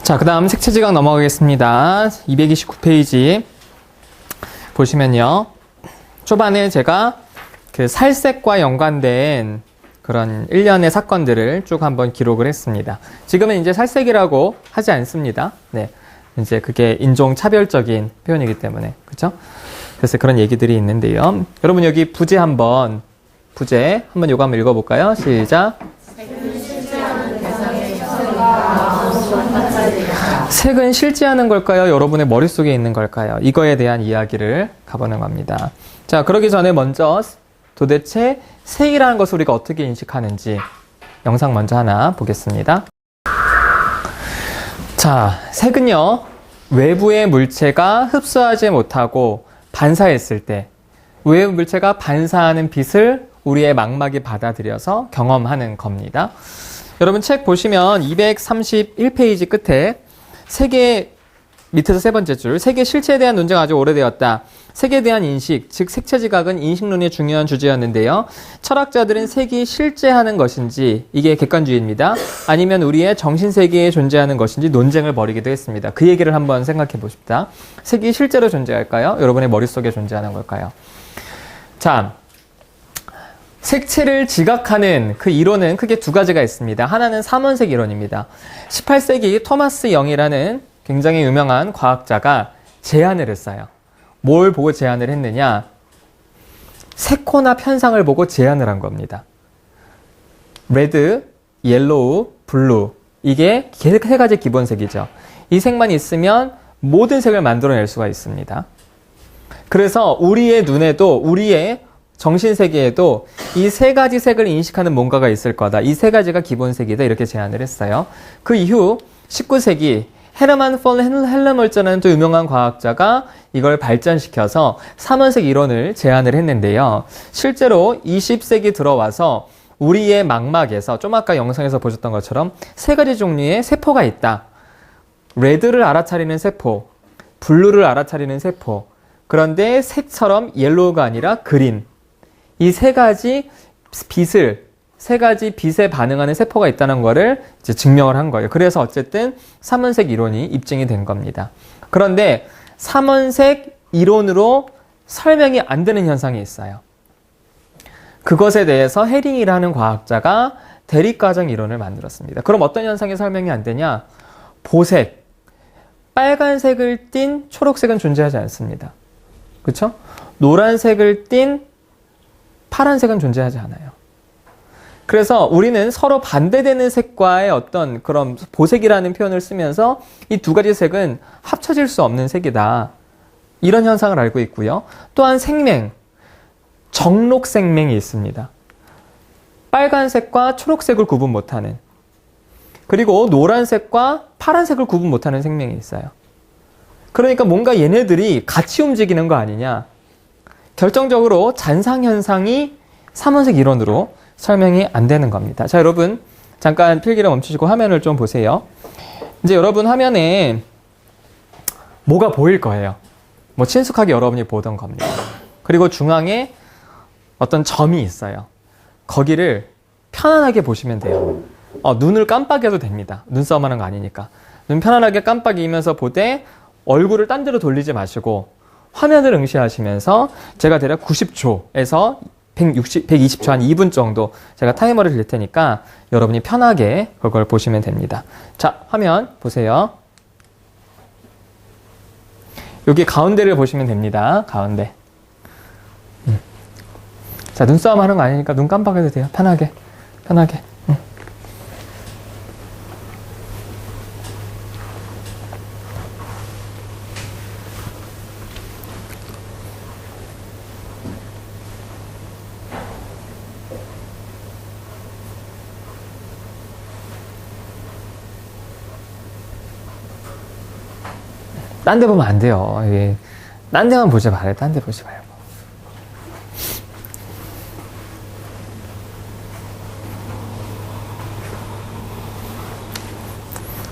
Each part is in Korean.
자, 그 다음 색채지각 넘어가겠습니다. 229페이지 보시면요. 초반에 제가 그 살색과 연관된 그런 일련의 사건들을 쭉 한번 기록을 했습니다. 지금은 이제 살색이라고 하지 않습니다. 네. 이제 그게 인종차별적인 표현이기 때문에. 그죠? 그래서 그런 얘기들이 있는데요. 여러분 여기 부제 한번 요거 한번 읽어볼까요? 시작. 색은 실제하는 걸까요? 여러분의 머릿속에 있는 걸까요? 이거에 대한 이야기를 가보는 겁니다. 자, 그러기 전에 먼저 도대체 색이라는 것을 우리가 어떻게 인식하는지 영상 먼저 하나 보겠습니다. 자, 색은요, 외부의 물체가 흡수하지 못하고 반사했을 때 외부 물체가 반사하는 빛을 우리의 망막이 받아들여서 경험하는 겁니다. 여러분 책 보시면 231페이지 끝에 색의 밑에서 세 번째 줄, 색의 실체에 대한 논쟁가 아주 오래되었다. 색에 대한 인식, 즉 색채지각은 인식론의 중요한 주제였는데요. 철학자들은 색이 실제하는 것인지, 이게 객관주의입니다. 아니면 우리의 정신세계에 존재하는 것인지 논쟁을 벌이기도 했습니다. 그 얘기를 한번 생각해 보십시다. 색이 실제로 존재할까요? 여러분의 머릿속에 존재하는 걸까요? 자, 색채를 지각하는 그 이론은 크게 두 가지가 있습니다. 하나는 삼원색 이론입니다. 18세기 토마스 영이라는 굉장히 유명한 과학자가 제안을 했어요. 뭘 보고 제안을 했느냐? 색호나 편상을 보고 제안을 한 겁니다. 레드, 옐로우, 블루. 이게 세 가지 기본색이죠. 이 색만 있으면 모든 색을 만들어낼 수가 있습니다. 그래서 우리의 눈에도, 우리의 정신세계에도 이 세 가지 색을 인식하는 뭔가가 있을 거다. 이 세 가지가 기본색이다. 이렇게 제안을 했어요. 그 이후 19세기 헤르만 폰 헬머홀츠라는 또 유명한 과학자가 이걸 발전시켜서 삼원색 이론을 제안을 했는데요. 실제로 20세기 들어와서 우리의 망막에서 좀 아까 영상에서 보셨던 것처럼 세 가지 종류의 세포가 있다. 레드를 알아차리는 세포, 블루를 알아차리는 세포, 그런데 색처럼 옐로우가 아니라 그린. 이 세 가지 빛에 반응하는 세포가 있다는 거를 이제 증명을 한 거예요. 그래서 어쨌든 삼원색 이론이 입증이 된 겁니다. 그런데 삼원색 이론으로 설명이 안 되는 현상이 있어요. 그것에 대해서 헤링이라는 과학자가 대립과정 이론을 만들었습니다. 그럼 어떤 현상이 설명이 안 되냐? 보색, 빨간색을 띤 초록색은 존재하지 않습니다. 그렇죠? 노란색을 띤 파란색은 존재하지 않아요. 그래서 우리는 서로 반대되는 색과의 어떤 그런 보색이라는 표현을 쓰면서 이 두 가지 색은 합쳐질 수 없는 색이다. 이런 현상을 알고 있고요. 또한 생명, 정록생명이 있습니다. 빨간색과 초록색을 구분 못하는, 그리고 노란색과 파란색을 구분 못하는 생명이 있어요. 그러니까 뭔가 얘네들이 같이 움직이는 거 아니냐. 결정적으로 잔상현상이 삼원색 이론으로 설명이 안 되는 겁니다. 자, 여러분 잠깐 필기를 멈추시고 화면을 좀 보세요. 이제 여러분 화면에 뭐가 보일 거예요. 뭐 친숙하게 여러분이 보던 겁니다. 그리고 중앙에 어떤 점이 있어요. 거기를 편안하게 보시면 돼요. 눈을 깜빡여도 됩니다. 눈싸움 하는 거 아니니까. 눈 편안하게 깜빡이면서 보되 얼굴을 딴 데로 돌리지 마시고 화면을 응시하시면서 제가 대략 90초에서 120초, 한 2분 정도 제가 타이머를 드릴 테니까 여러분이 편하게 그걸 보시면 됩니다. 자, 화면 보세요. 여기 가운데를 보시면 됩니다. 가운데. 자, 눈싸움 하는 거 아니니까 눈 깜빡여도 돼요. 편하게. 딴 데 보면 안 돼요. 예. 딴 데만 보지 말아요. 딴 데 보지 말고.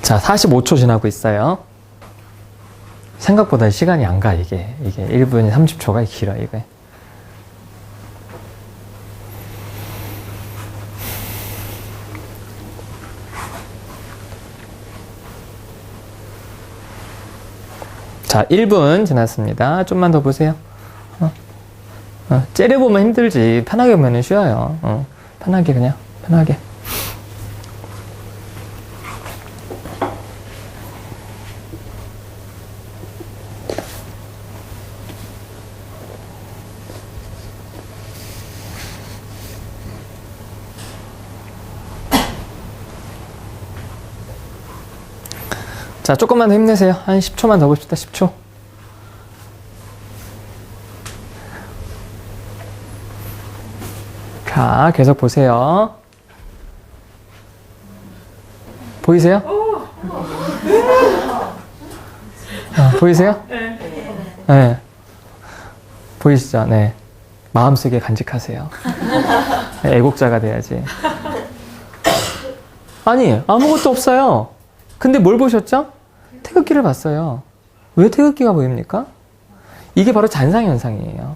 자, 45초 지나고 있어요. 생각보다 시간이 안 가, 이게 1분 30초가 길어, 이게. 자, 1분 지났습니다. 좀만 더 보세요. 째려보면 힘들지. 편하게 보면 쉬워요. 편하게 그냥 편하게. 자, 조금만 더 힘내세요. 한 10초만 더 봅시다. 10초. 자, 계속 보세요. 보이세요? 보이세요? 네. 보이시죠? 네. 마음속에 간직하세요. 애국자가 돼야지. 아니, 아무것도 없어요. 근데 뭘 보셨죠? 태극기를 봤어요. 왜 태극기가 보입니까? 이게 바로 잔상현상이에요.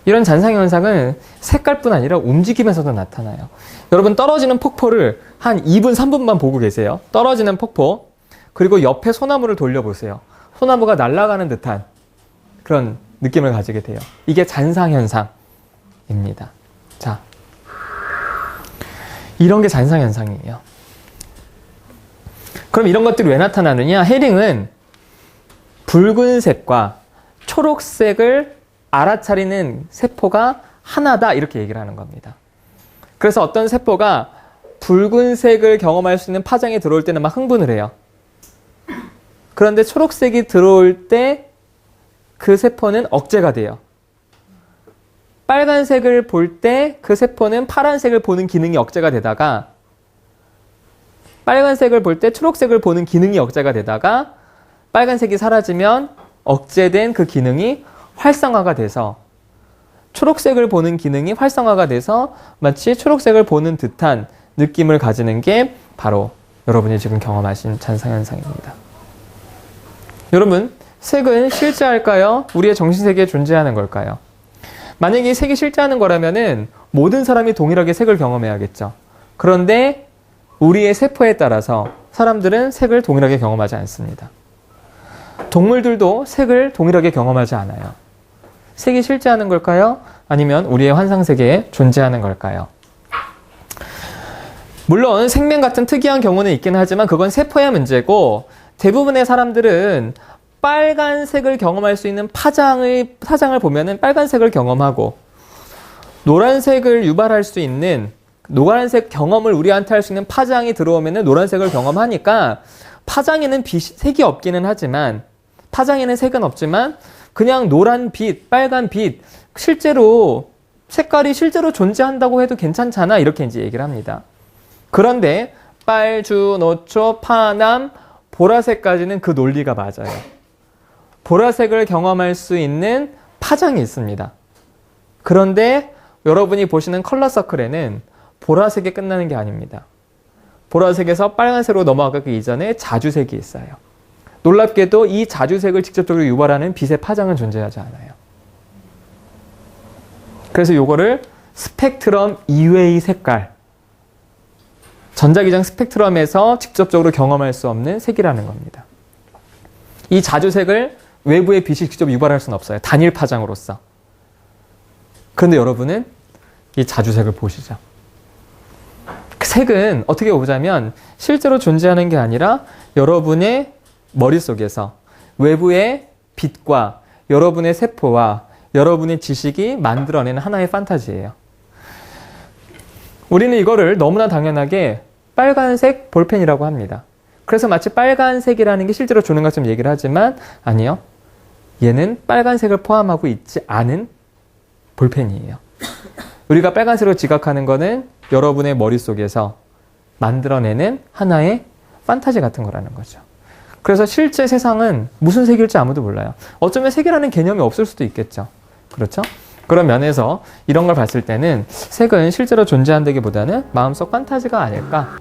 이런 잔상현상은 색깔뿐 아니라 움직임에서도 나타나요. 여러분, 떨어지는 폭포를 한 2분, 3분만 보고 계세요. 떨어지는 폭포. 그리고 옆에 소나무를 돌려보세요. 소나무가 날아가는 듯한 그런 느낌을 가지게 돼요. 이게 잔상현상입니다. 자, 이런 게 잔상현상이에요. 그럼 이런 것들이 왜 나타나느냐? 헤링은 붉은색과 초록색을 알아차리는 세포가 하나다, 이렇게 얘기를 하는 겁니다. 그래서 어떤 세포가 붉은색을 경험할 수 있는 파장이 들어올 때는 막 흥분을 해요. 그런데 초록색이 들어올 때 그 세포는 억제가 돼요. 빨간색을 볼 때 그 세포는 파란색을 보는 기능이 억제가 되다가, 빨간색을 볼 때 초록색을 보는 기능이 억제가 되다가, 빨간색이 사라지면 억제된 그 기능이 활성화가 돼서, 초록색을 보는 기능이 활성화가 돼서 마치 초록색을 보는 듯한 느낌을 가지는 게 바로 여러분이 지금 경험하신 잔상현상입니다. 여러분, 색은 실제할까요? 우리의 정신세계에 존재하는 걸까요? 만약에 색이 실제하는 거라면은 모든 사람이 동일하게 색을 경험해야겠죠. 그런데 우리의 세포에 따라서 사람들은 색을 동일하게 경험하지 않습니다. 동물들도 색을 동일하게 경험하지 않아요. 색이 실제하는 걸까요? 아니면 우리의 환상세계에 존재하는 걸까요? 물론 생명 같은 특이한 경우는 있긴 하지만 그건 세포의 문제고, 대부분의 사람들은 빨간색을 경험할 수 있는 파장을 보면은 빨간색을 경험하고, 노란색을 유발할 수 있는 노란색 경험을 우리한테 할 수 있는 파장이 들어오면은 노란색을 경험하니까, 파장에는 색이 없기는 하지만, 파장에는 색은 없지만 그냥 노란 빛, 빨간 빛, 실제로 색깔이 실제로 존재한다고 해도 괜찮잖아, 이렇게 이제 얘기를 합니다. 그런데 빨주, 노초, 파남, 보라색까지는 그 논리가 맞아요. 보라색을 경험할 수 있는 파장이 있습니다. 그런데 여러분이 보시는 컬러 서클에는 보라색이 끝나는 게 아닙니다. 보라색에서 빨간색으로 넘어가기 이전에 자주색이 있어요. 놀랍게도 이 자주색을 직접적으로 유발하는 빛의 파장은 존재하지 않아요. 그래서 요거를 스펙트럼 이외의 색깔, 전자기장 스펙트럼에서 직접적으로 경험할 수 없는 색이라는 겁니다. 이 자주색을 외부의 빛이 직접 유발할 수는 없어요. 단일 파장으로서. 그런데 여러분은 이 자주색을 보시죠. 색은 어떻게 보자면 실제로 존재하는 게 아니라 여러분의 머릿속에서 외부의 빛과 여러분의 세포와 여러분의 지식이 만들어내는 하나의 판타지예요. 우리는 이거를 너무나 당연하게 빨간색 볼펜이라고 합니다. 그래서 마치 빨간색이라는 게 실제로 주는 것처럼 얘기를 하지만 아니요. 얘는 빨간색을 포함하고 있지 않은 볼펜이에요. 우리가 빨간색으로 지각하는 거는 여러분의 머릿속에서 만들어내는 하나의 판타지 같은 거라는 거죠. 그래서 실제 세상은 무슨 색일지 아무도 몰라요. 어쩌면 색이라는 개념이 없을 수도 있겠죠. 그렇죠? 그런 면에서 이런 걸 봤을 때는 색은 실제로 존재한다기보다는 마음속 판타지가 아닐까.